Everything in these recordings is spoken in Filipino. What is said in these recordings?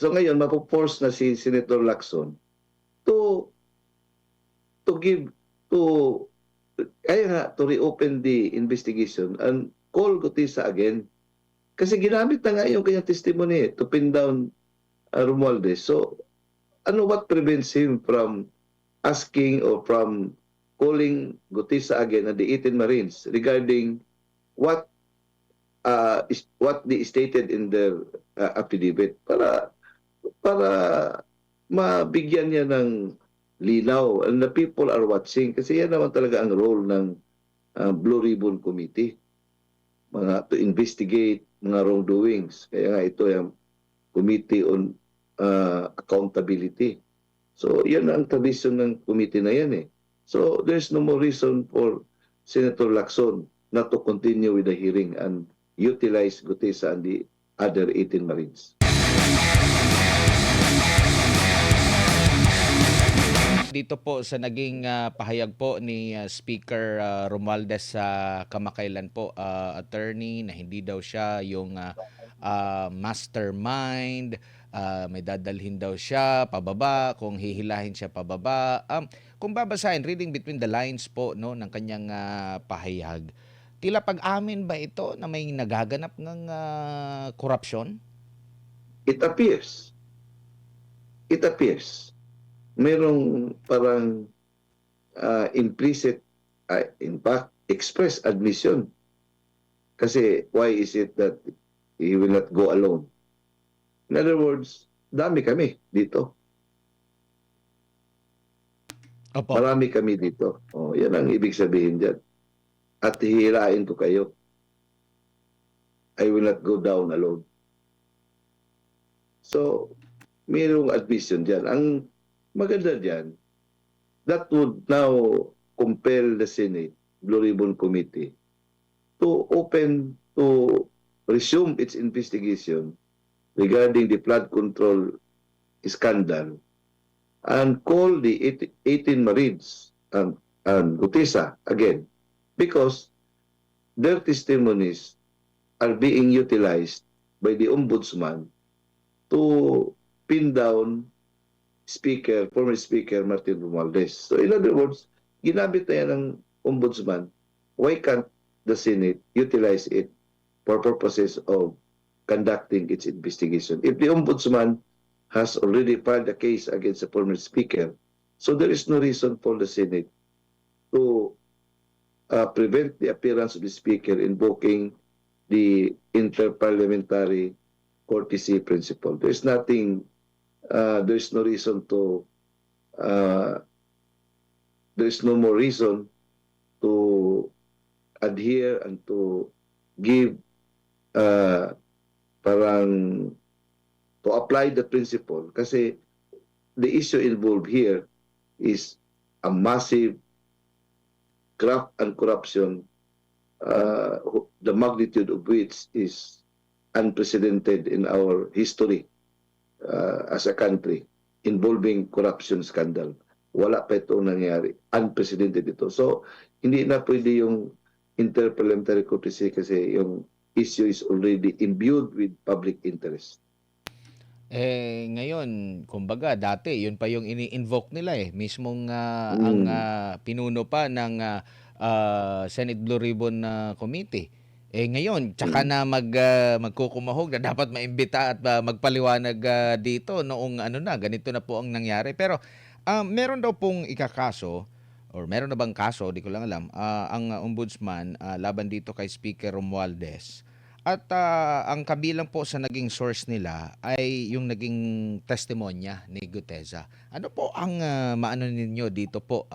So ngayon, mapoforce na si Senator Lacson to give to kaya nga to reopen the investigation and call Gutisa again. Kasi ginamit na nga yung kanyang testimony to pin down Romualdez. So what prevents him from asking or from calling Gutisa again at the 18 Marines regarding what what they stated in their affidavit para mabigyan niya ng linaw and the people are watching kasi yan naman talaga ang role ng Blue Ribbon Committee, to investigate mga wrongdoings. Kaya nga ito yung Committee on Accountability. So yan ang tradition ng committee na yan eh. So there's no more reason for Senator Lacson not to continue with the hearing and utilize Gutesa and the other 18 Marines. Dito po sa naging pahayag po ni Speaker Romualdez sa kamakailan po, attorney, na hindi daw siya yung mastermind, may dadalhin daw siya pababa, kung hihilahin siya pababa. Kung babasahin, reading between the lines po no ng kanyang pahayag, tila pag-amin ba ito na may nagaganap ng korupsyon? It appears. Merong parang implicit, in fact, express admission. Kasi why is it that he will not go alone? In other words, dami kami dito. Opo. Marami kami dito. Yan ang ibig sabihin dyan. At hihirain ko kayo. I will not go down alone. So, mayroong admission dyan. Ang maganda dyan, that would now compel the Senate, Blue Ribbon Committee, to resume its investigation regarding the flood control scandal and call the 18 Marines and Gutesa again because their testimonies are being utilized by the Ombudsman to pin down former Speaker Martin Romualdez. So in other words, ginamit na yan ng Ombudsman. Why can't the Senate utilize it for purposes of conducting its investigation? If the Ombudsman has already filed a case against the former Speaker, so there is no reason for the Senate to prevent the appearance of the Speaker invoking the interparliamentary courtesy principle. There's nothing there's no reason to there's no more reason to adhere and to give parang to apply the principle kasi the issue involved here is a massive graft and corruption, the magnitude of which is unprecedented in our history as a country, involving corruption scandal. Wala pa ito nangyari. Unprecedented ito. So, hindi na pwede yung interparliamentary courtesy kasi yung issue is already imbued with public interest. Ngayon, kumbaga, dati, yun pa yung ini-invoke nila eh. Mismong ang pinuno pa ng Senate Blue Ribbon Committee. Ngayon, tsaka na magkukumahog na dapat maimbita at magpaliwanag dito noong ganito na po ang nangyari. Pero meron daw pong ikakaso or meron na bang kaso, di ko lang alam, ang ombudsman laban dito kay Speaker Romualdez. At ang kabilang po sa naging source nila ay yung naging testimonya ni Gutesa. Ano po ang maano ninyo dito po,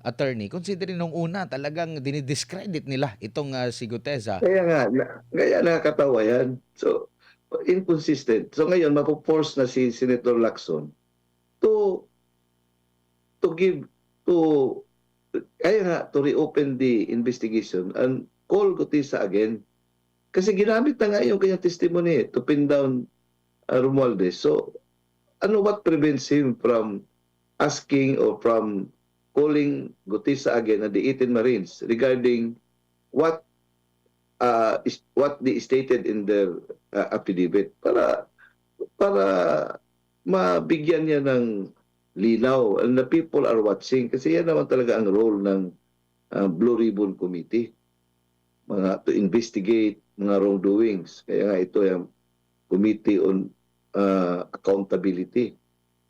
attorney? Considering nung una talagang dinidiscredit nila itong si Gutesa. Kaya nakakatawa yan. So, inconsistent. So ngayon, mapoforce na si Senator Lacson to reopen the investigation and call Gutesa again. Kasi ginamit na nga yung kanyang testimony to pin down Romualdez. So, what prevents him from asking or from calling Gutesa again at the 18 Marines regarding what they stated in their affidavit para para mabigyan niya ng linaw and the people are watching kasi yan naman talaga ang role ng Blue Ribbon Committee, to investigate mga wrongdoings. Kaya nga ito yung Committee on Accountability.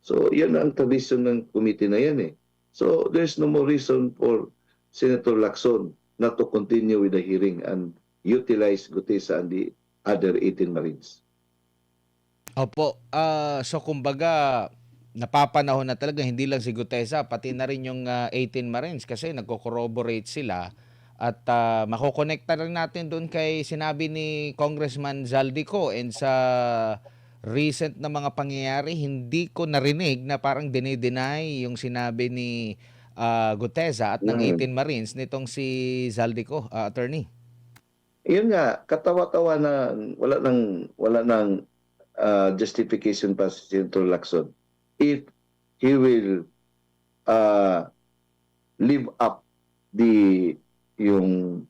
So yan ang tradition ng committee na yan eh. So there's no more reason for Senator Lacson not to continue with the hearing and utilize Gutesa and the other 18 Marines. Opo, so kumbaga napapanahon na talaga hindi lang si Gutesa pati na rin yung 18 Marines kasi nagko-corroborate sila at makokonekta rin natin doon kay sinabi ni Congressman Zaldico and sa recent na mga pangyayari hindi ko narinig na parang dinideny yung sinabi ni Gutesa at ng 18 Marines nitong si Zaldico, attorney. Yun nga, katawa-tawa na wala nang justification pa si Senator Lacson if he will live up yung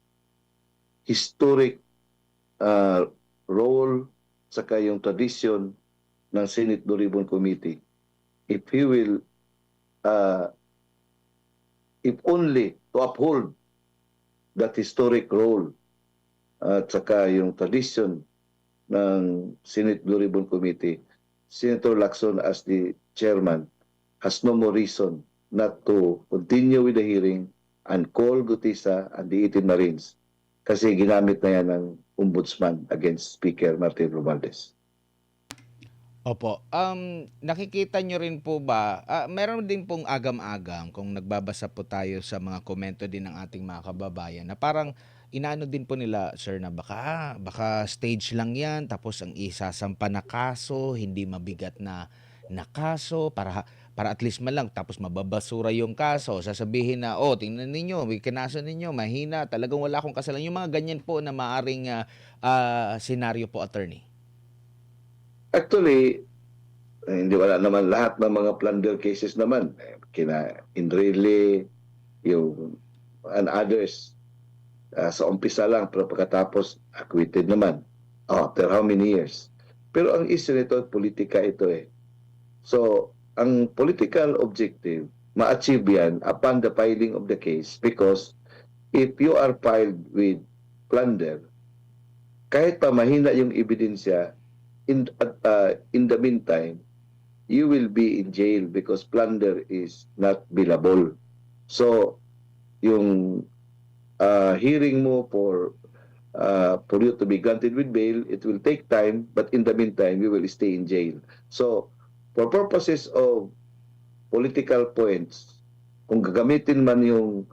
historic role saka yung tradition ng Senate Blue Ribbon Committee. If he will if only to uphold that historic role at saka yung tradition ng Senate Blue Ribbon Committee, Senator Lacson as the chairman has no more reason not to continue with the hearing and call Gutesa and the 18 Marines kasi ginamit na yan ng ombudsman against Speaker Martin Romualdez. Opo. Nakikita nyo rin po ba, meron din pong agam-agam kung nagbabasa po tayo sa mga komento din ng ating mga kababayan na parang inaano din po nila, sir, na baka stage lang yan, tapos ang isasampa na kaso, hindi mabigat na kaso, para at least man lang, tapos mababasura yung kaso, sasabihin na, oh, tingnan ninyo, may kinaso ninyo, mahina, talagang wala akong kasalanan. Yung mga ganyan po na maaring senaryo po, attorney. Actually, hindi wala naman lahat ng mga plunder cases naman. Kina Enrile, yung and others, sa umpisa lang, pero pagkatapos acquitted naman. After how many years? Pero ang issue nito, politika ito eh. So, ang political objective, ma-achieve yan upon the filing of the case because if you are filed with plunder, kahit pa mahina yung ebidensya, in the meantime, you will be in jail because plunder is not billable. So, yung hearing mo for you to be granted with bail, it will take time, but in the meantime, you will stay in jail. So, for purposes of political points, kung gagamitin man yung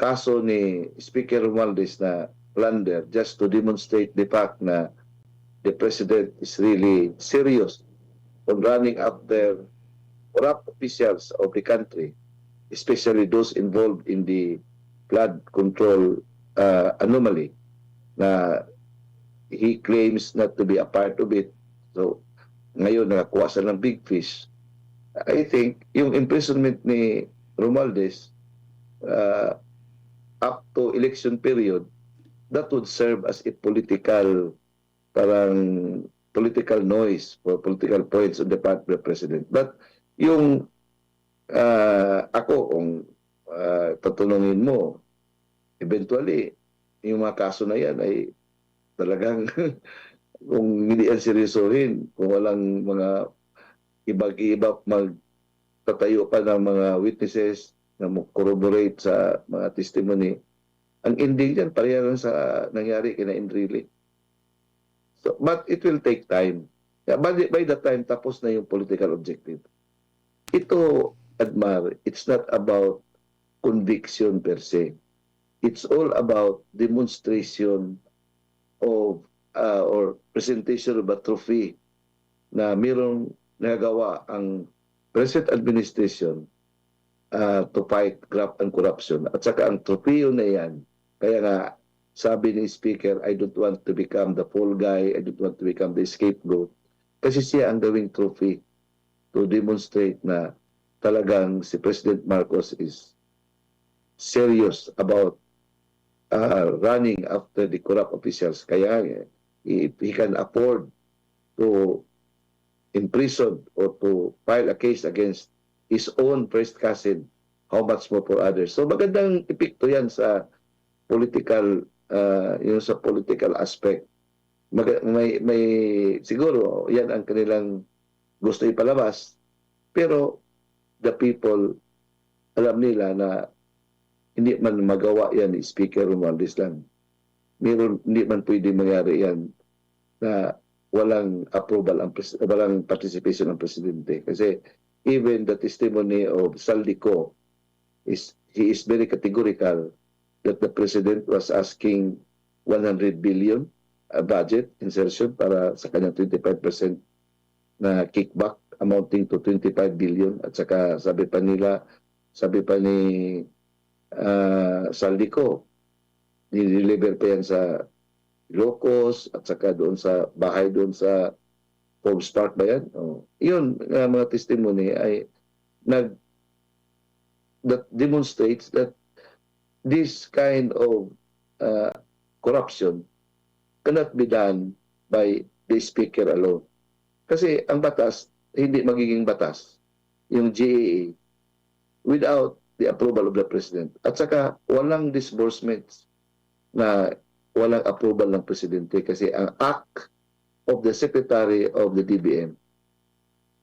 kaso ni Speaker Romualdez na plunder just to demonstrate the fact na the President is really serious on running after corrupt officials of the country, especially those involved in the flood control anomaly na he claims not to be a part of it. So, ngayon nakakuha siya ng big fish. I think yung imprisonment ni Romualdez up to election period, that would serve as a political noise for political points on the part of the President. But yung ako, kung tatanungin mo, eventually, yung mga kaso na yan ay talagang kung hindi yan seryosohin, kung walang mga ibag-iba magtatayo pa ng mga witnesses na corroborate sa mga testimony, ang ending yan, pareha lang sa nangyari kina Enrile. So, but it will take time. By the time, tapos na yung political objective. Ito, Admar, it's not about conviction per se. It's all about demonstration of or presentation of a trophy na mayroong nagawa ang present administration to fight graft and corruption. At saka ang trophy na yan, kaya nga sabi ni Speaker, I don't want to become the fall guy, I don't want to become the scapegoat. Kasi siya ang gawing trophy to demonstrate na talagang si President Marcos is serious about running after the corrupt officials. Kaya if he can afford to imprison or to file a case against his own first cousin, how much more for others. So magandang epekto yan sa political, yung sa political aspect. May siguro yan ang kanilang gusto ipalabas, pero the people alam nila na hindi man magawa yan ni Speaker Romualdez lang. Hindi man pwede mangyari yan na walang approval, walang participation ng presidente. Kasi even the testimony of Saldico, he is very categorical that the president was asking 100 billion budget insertion para sa kanyang 25% na kickback amounting to 25 billion. At saka sabi pa ni Saldico, nideliver pa yan sa Ilocos at saka doon sa bahay doon sa Forbes Park ba yan? Yun, mga testimony ay that demonstrates that this kind of corruption cannot be done by the speaker alone. Kasi ang batas, hindi magiging batas, yung GAA, without the approval of the president. At saka walang disbursements na walang approval ng presidente kasi ang act of the secretary of the DBM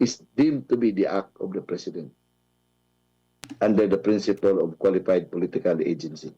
is deemed to be the act of the president under the principle of qualified political agency.